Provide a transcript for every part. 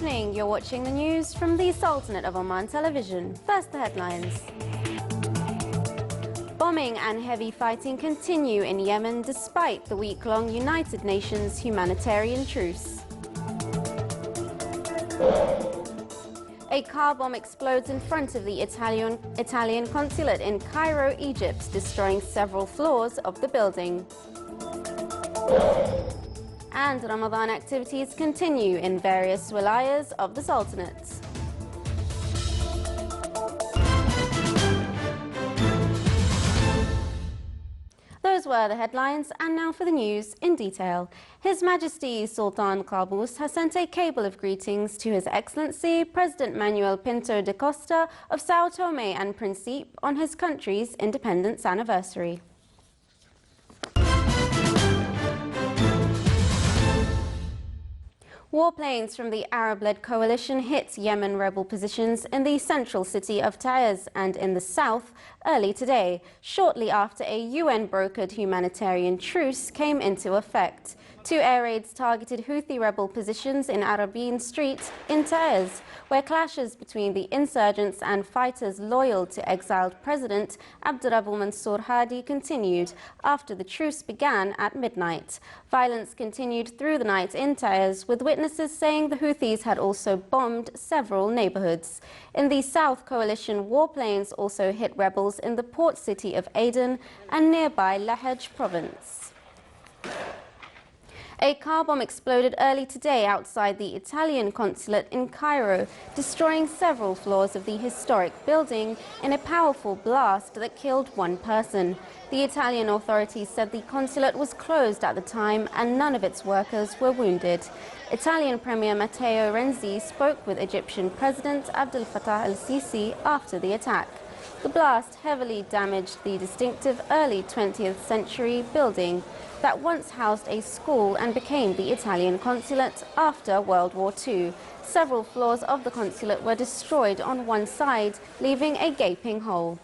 evening. You're watching the news from the Sultanate of Oman Television. First, the headlines. Bombing and heavy fighting continue in Yemen despite the week-long United Nations humanitarian truce. A car bomb explodes in front of the Italian consulate in Cairo, Egypt, destroying several floors of the building. And Ramadan activities continue in various wilayas of the Sultanate. Those were the headlines, and now for the news in detail. His Majesty Sultan Qaboos has sent a cable of greetings to His Excellency President Manuel Pinto da Costa of Sao Tome and Principe on his country's independence anniversary. Warplanes from the Arab-led coalition hit Yemen rebel positions in the central city of Taiz and in the south early today, shortly after a UN-brokered humanitarian truce came into effect. Two air raids targeted Houthi rebel positions in Arabian Street in Taiz, where clashes between the insurgents and fighters loyal to exiled President Abdurrabbu Mansour Hadi continued after the truce began at midnight. Violence continued through the night in Taiz, with witnesses saying the Houthis had also bombed several neighborhoods. In the south, coalition warplanes also hit rebels in the port city of Aden and nearby Lahej province. A car bomb exploded early today outside the Italian consulate in Cairo, destroying several floors of the historic building in a powerful blast that killed one person. The Italian authorities said the consulate was closed at the time and none of its workers were wounded. Italian Premier Matteo Renzi spoke with Egyptian President Abdel Fattah el-Sisi after the attack. The blast heavily damaged the distinctive early 20th century building that once housed a school and became the Italian consulate after World War II. Several floors of the consulate were destroyed on one side, leaving a gaping hole.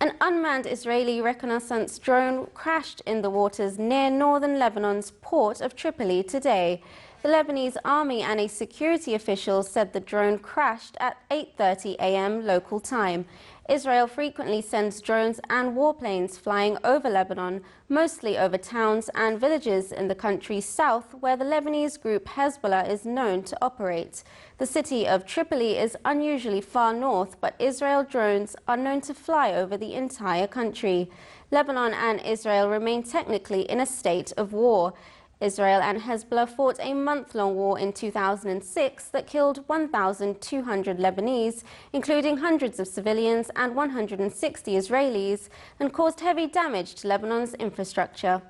An unmanned Israeli reconnaissance drone crashed in the waters near northern Lebanon's port of Tripoli today. The Lebanese army and a security official said the drone crashed at 8:30 a.m. local time. Israel frequently sends drones and warplanes flying over Lebanon, mostly over towns and villages in the country's south, where the Lebanese group Hezbollah is known to operate. The city of Tripoli is unusually far north, but Israel drones are known to fly over the entire country. Lebanon and Israel remain technically in a state of war. Israel and Hezbollah fought a month-long war in 2006 that killed 1,200 Lebanese, including hundreds of civilians and 160 Israelis, and caused heavy damage to Lebanon's infrastructure.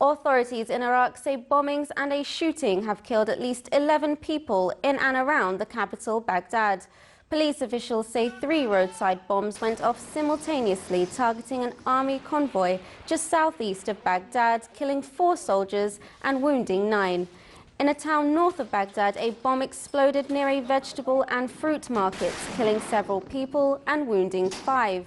Authorities in Iraq say bombings and a shooting have killed at least 11 people in and around the capital, Baghdad. Police officials say 3 roadside bombs went off simultaneously, targeting an army convoy just southeast of Baghdad, killing 4 soldiers and wounding 9. In a town north of Baghdad, a bomb exploded near a vegetable and fruit market, killing several people and wounding 5.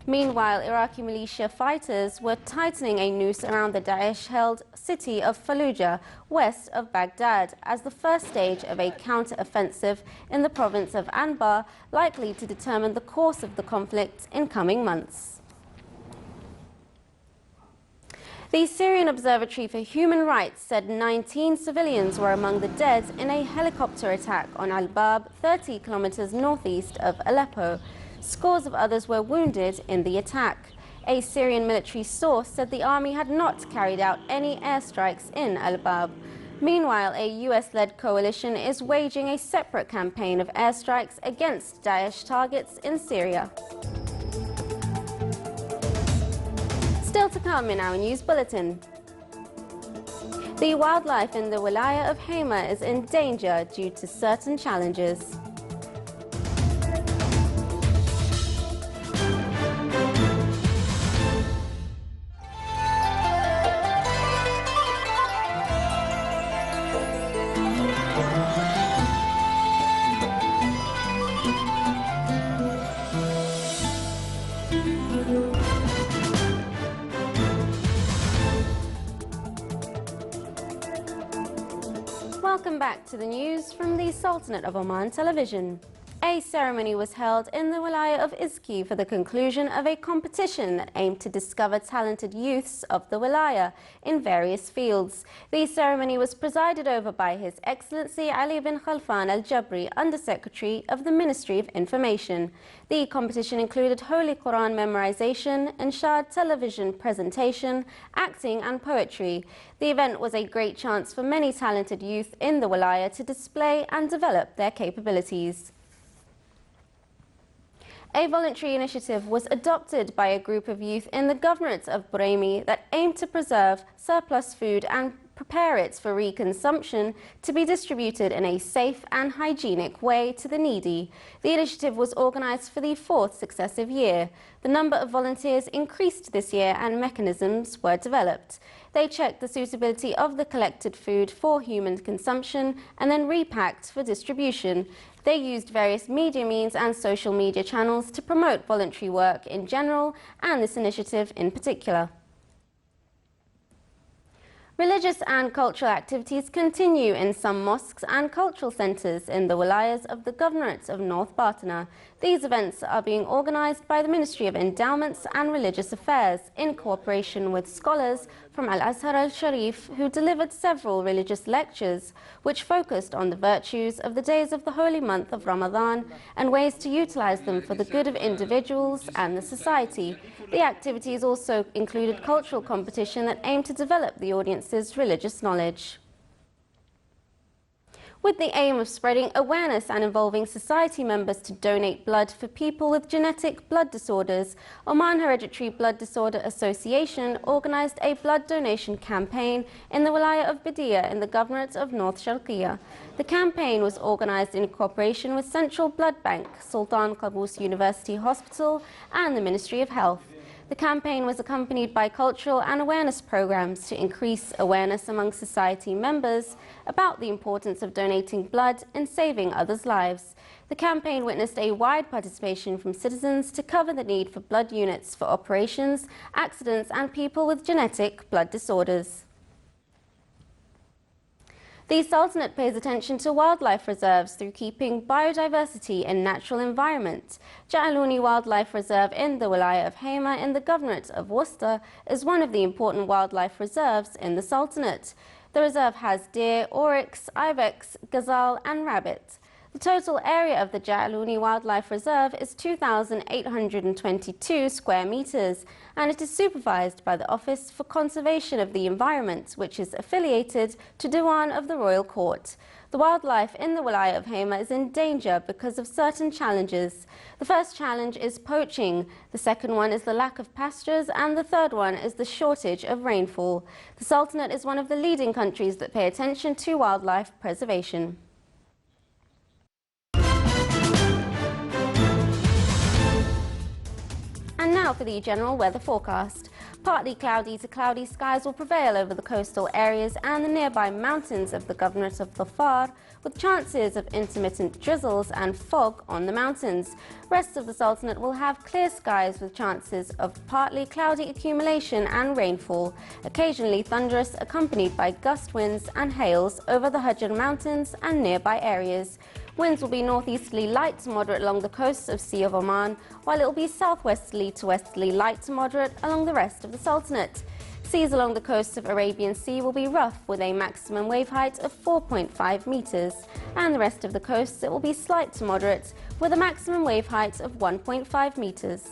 Meanwhile, Iraqi militia fighters were tightening a noose around the Daesh-held city of Fallujah, west of Baghdad, as the first stage of a counter-offensive in the province of Anbar, likely to determine the course of the conflict in coming months. The Syrian Observatory for Human Rights said 19 civilians were among the dead in a helicopter attack on Al-Bab, 30 kilometers northeast of Aleppo. Scores of others were wounded in the attack. A Syrian military source said the army had not carried out any airstrikes in Al-Bab. Meanwhile, a US-led coalition is waging a separate campaign of airstrikes against Daesh targets in Syria. Still to come in our news bulletin. The wildlife in the wilaya of Hama is in danger due to certain challenges. Welcome back to the news from the Sultanate of Oman television. A ceremony was held in the Wilaya of Izki for the conclusion of a competition that aimed to discover talented youths of the Wilaya in various fields. The ceremony was presided over by His Excellency Ali bin Khalfan Al-Jabri, Under-Secretary of the Ministry of Information. The competition included Holy Quran memorization, Inshad television presentation, acting and poetry. The event was a great chance for many talented youth in the Wilaya to display and develop their capabilities. A voluntary initiative was adopted by a group of youth in the governorate of Buraymi that aimed to preserve surplus food and prepare it for reconsumption to be distributed in a safe and hygienic way to the needy. The initiative was organised for the fourth successive year. The number of volunteers increased this year and mechanisms were developed. They checked the suitability of the collected food for human consumption and then repacked for distribution. They used various media means and social media channels to promote voluntary work in general and this initiative in particular. Religious and cultural activities continue in some mosques and cultural centres in the wilayas of the governorates of North Bartana. These events are being organised by the Ministry of Endowments and Religious Affairs in cooperation with scholars from Al-Azhar al-Sharif who delivered several religious lectures which focused on the virtues of the days of the holy month of Ramadan and ways to utilise them for the good of individuals and the society. The activities also included cultural competition that aimed to develop the audience's religious knowledge. With the aim of spreading awareness and involving society members to donate blood for people with genetic blood disorders, Oman Hereditary Blood Disorder Association organised a blood donation campaign in the Wilaya of Bidiyah in the governorate of North Sharqiya. The campaign was organised in cooperation with Central Blood Bank, Sultan Qaboos University Hospital and the Ministry of Health. The campaign was accompanied by cultural and awareness programs to increase awareness among society members about the importance of donating blood and saving others' lives. The campaign witnessed a wide participation from citizens to cover the need for blood units for operations, accidents and people with genetic blood disorders. The Sultanate pays attention to wildlife reserves through keeping biodiversity in natural environment. Ja'aluni Wildlife Reserve in the Wilaya of Hema in the governorate of Worcester is one of the important wildlife reserves in the Sultanate. The reserve has deer, oryx, ibex, gazelle and rabbit. The total area of the Ja'aluni Wildlife Reserve is 2,822 square metres and it is supervised by the Office for Conservation of the Environment, which is affiliated to Diwan of the Royal Court. The wildlife in the Wilaya of Hema is in danger because of certain challenges. The first challenge is poaching, the second one is the lack of pastures and the third one is the shortage of rainfall. The Sultanate is one of the leading countries that pay attention to wildlife preservation. And now for the general weather forecast. Partly cloudy to cloudy skies will prevail over the coastal areas and the nearby mountains of the governorate of Dhofar, with chances of intermittent drizzles and fog on the mountains. Rest of the Sultanate will have clear skies with chances of partly cloudy accumulation and rainfall, occasionally thunderous, accompanied by gust winds and hails over the Hajar Mountains and nearby areas. Winds will be northeasterly light to moderate along the coasts of Sea of Oman, while it will be southwesterly to westerly light to moderate along the rest of the Sultanate. Seas along the coasts of Arabian Sea will be rough with a maximum wave height of 4.5 metres, and the rest of the coasts it will be slight to moderate with a maximum wave height of 1.5 metres.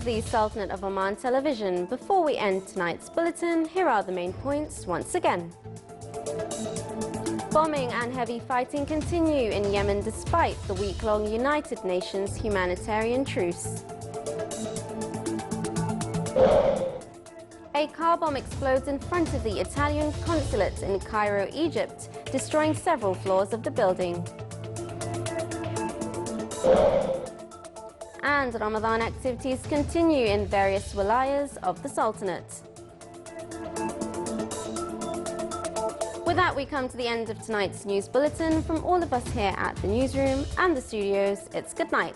is the Sultanate of Oman television. Before we end tonight's bulletin, here are the main points once again. Bombing and heavy fighting continue in Yemen despite the week-long United Nations humanitarian truce. A car bomb explodes in front of the Italian consulate in Cairo, Egypt, destroying several floors of the building. And Ramadan activities continue in various wilayas of the Sultanate. With that, we come to the end of tonight's news bulletin. From all of us here at the newsroom and the studios, it's good night.